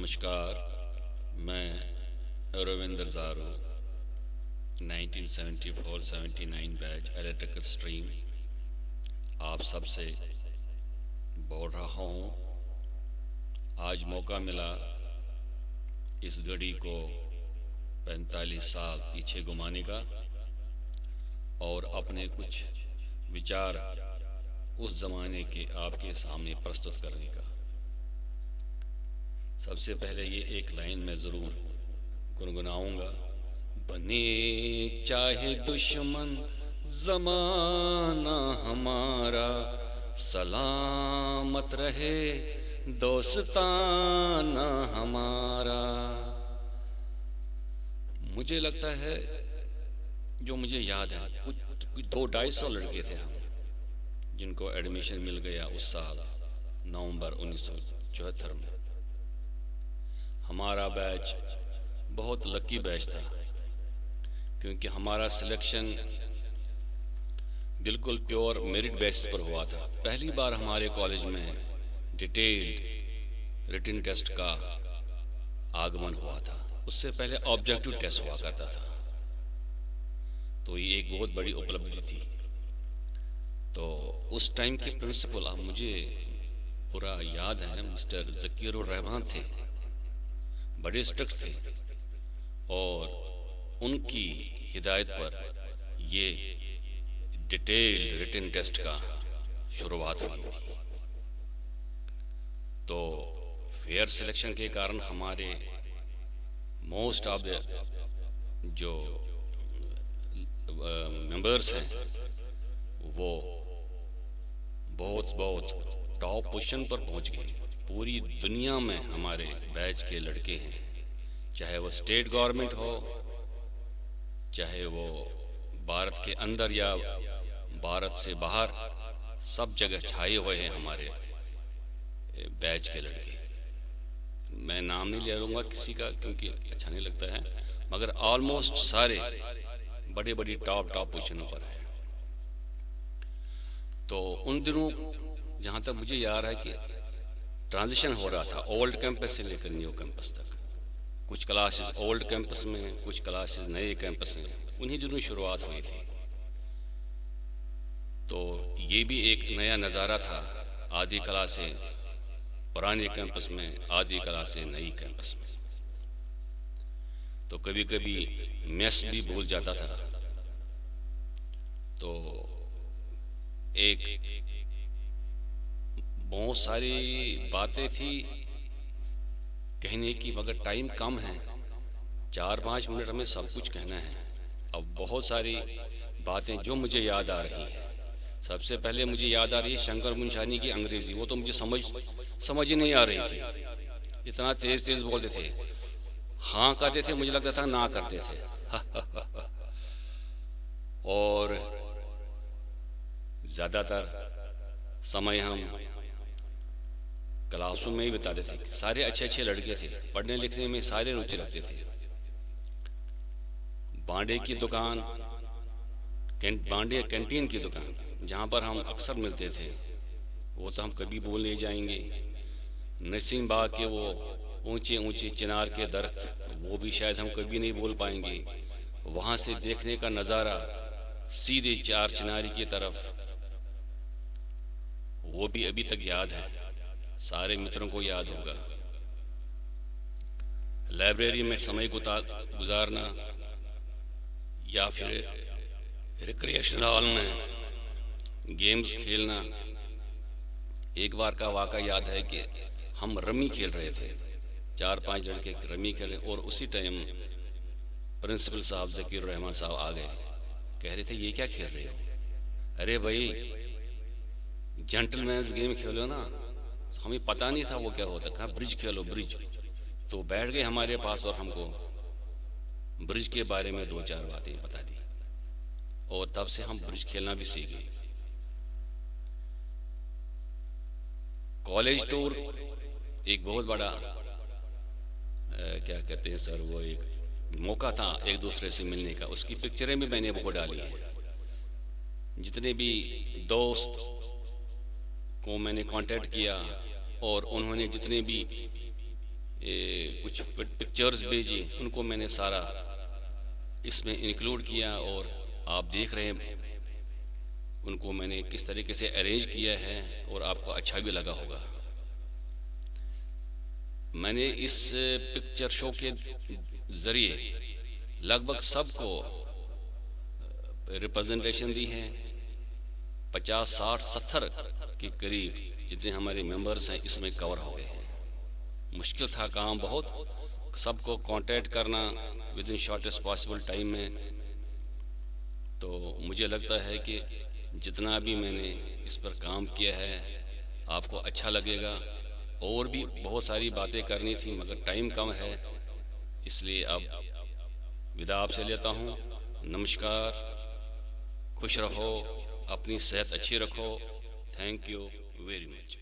नमस्कार, मैं Ravinder ज़ारू 1974-79 batch electrical stream आप सबसे बोल रहा हूँ। आज मौका मिला इस घड़ी को 45 साल पीछे घुमाने का और अपने कुछ विचार उस ज़माने के आपके सामने प्रस्तुत करने का। सबसे पहले ये एक लाइन में ज़रूर गुनगुनाऊंगा। बने चाहे दुश्मन ज़माना हमारा, सलामत रहे दोस्ताना हमारा। मुझे लगता है, जो मुझे याद है, कुछ 200-250 लड़के थे हम जिनको एडमिशन मिल गया उस साल नवंबर 1974 में। हमारा बैच बहुत लकी बैच था क्योंकि हमारा सिलेक्शन बिल्कुल प्योर मेरिट बेसिस पर हुआ था। पहली बार हमारे कॉलेज में डिटेल्ड रिटन टेस्ट का आगमन हुआ था। उससे पहले ऑब्जेक्टिव टेस्ट हुआ करता था, तो ये एक बहुत बड़ी उपलब्धि थी। तो उस टाइम के प्रिंसिपल, अब मुझे पूरा याद है, मिस्टर ज़कीरुर रहमान थे, बड़े स्ट्रिक्ट थे और उनकी हिदायत पर ये डिटेल्ड रिटन टेस्ट का शुरुआत हुई थी। तो फेयर सिलेक्शन के कारण हमारे मोस्ट ऑफ द जो मेंबर्स हैं वो बहुत टॉप पोजीशन पर पहुंच गए। पूरी दुनिया में हमारे बैच के लड़के हैं, चाहे वो स्टेट गवर्नमेंट हो, चाहे वो भारत के अंदर या भारत से बाहर, सब जगह छाए हुए हैं हमारे बैच के लड़के। मैं नाम नहीं ले लूँगा किसी का क्योंकि अच्छा नहीं लगता है, मगर ऑलमोस्ट सारे बड़ी बड़ी टॉप पोजीशनों पर हैं। तो उन दिनों जहाँ तक मुझे याद है कि ट्रांजिशन हो रहा था ओल्ड कैंपस से लेकर न्यू कैंपस तक। कुछ क्लासेस ओल्ड कैंपस में, कुछ क्लासेस नए कैंपस में, उन्हीं दिनों शुरुआत हुई थी। तो ये भी एक नया नज़ारा था, आधी क्लासें पुराने कैंपस में, आधी क्लासें नई कैंपस में। तो कभी कभी मेस भी भूल जाता था। तो एक बहुत सारी बातें थी कहने की, मगर टाइम कम है, 4-5 मिनट में सब कुछ कहना है। अब बहुत सारी बातें जो मुझे याद आ रही है, सबसे पहले मुझे याद आ रही है शंकर मुंशानी की अंग्रेजी। वो तो मुझे समझ ही नहीं आ रही थी, इतना तेज तेज बोलते थे। हाँ कहते थे, मुझे लगता था ना करते थे। और ज्यादातर समय हम क्लासरूम में ही बिताते थे। सारे अच्छे लड़के थे, पढ़ने लिखने में सारे रुचि रखते थे। बांडे की दुकान, बांडे कैंटीन की दुकान जहाँ पर हम अक्सर मिलते थे, वो तो हम कभी भूल नहीं जाएंगे। नसीम बाग के वो ऊंचे चिनार के दरख्त, वो भी शायद हम कभी नहीं भूल पाएंगे। वहाँ से देखने का नज़ारा सीधे चार चिनारी की तरफ, वो भी अभी तक याद है, सारे मित्रों को याद होगा। लाइब्रेरी में समय गुजारना या फिर रिक्रिएशन हॉल में गेम्स खेलना। एक बार का वाक़ा याद है कि हम रमी खेल रहे थे, 4-5 लड़के रमी खेल रहे, और उसी टाइम प्रिंसिपल साहब ज़कीरुर रहमान साहब आ गए। कह रहे थे ये क्या खेल रहे हो? अरे भाई जेंटलमैन्स गेम खेलो ना। हमें पता नहीं था वो क्या होता। कहा ब्रिज खेलो, ब्रिज। तो बैठ गए हमारे पास और हमको ब्रिज के बारे में 2-4 बातें बता दी, और तब से हम ब्रिज खेलना भी सीख गए। कॉलेज टूर एक बहुत बड़ा क्या कहते हैं सर, वो एक मौका था एक दूसरे से मिलने का। उसकी पिक्चरें भी मैंने बहुत डाली हैं। जितने भी दोस्त को मैंने कांटेक्ट किया और उन्होंने जितने भी कुछ पिक्चर्स भेजी, उनको मैंने सारा इसमें इंक्लूड किया और आप देख रहे हैं उनको मैंने किस तरीके से अरेंज किया है और आपको अच्छा भी लगा होगा। मैंने इस पिक्चर शो के जरिए लगभग सबको रिप्रेजेंटेशन दी है। 50, 60, 70 के करीब जितने हमारे मेंबर्स हैं इसमें कवर हो गए हैं। मुश्किल था काम बहुत, सबको कांटेक्ट करना with in shortest possible time में। तो मुझे लगता है कि जितना भी मैंने इस पर काम किया है आपको अच्छा लगेगा। और भी बहुत सारी बातें करनी थी मगर टाइम कम है, इसलिए अब विदा आपसे लेता हूँ। नमस्कार, खुश रहो, अपनी सेहत अच्छी रखो। Thank you very much.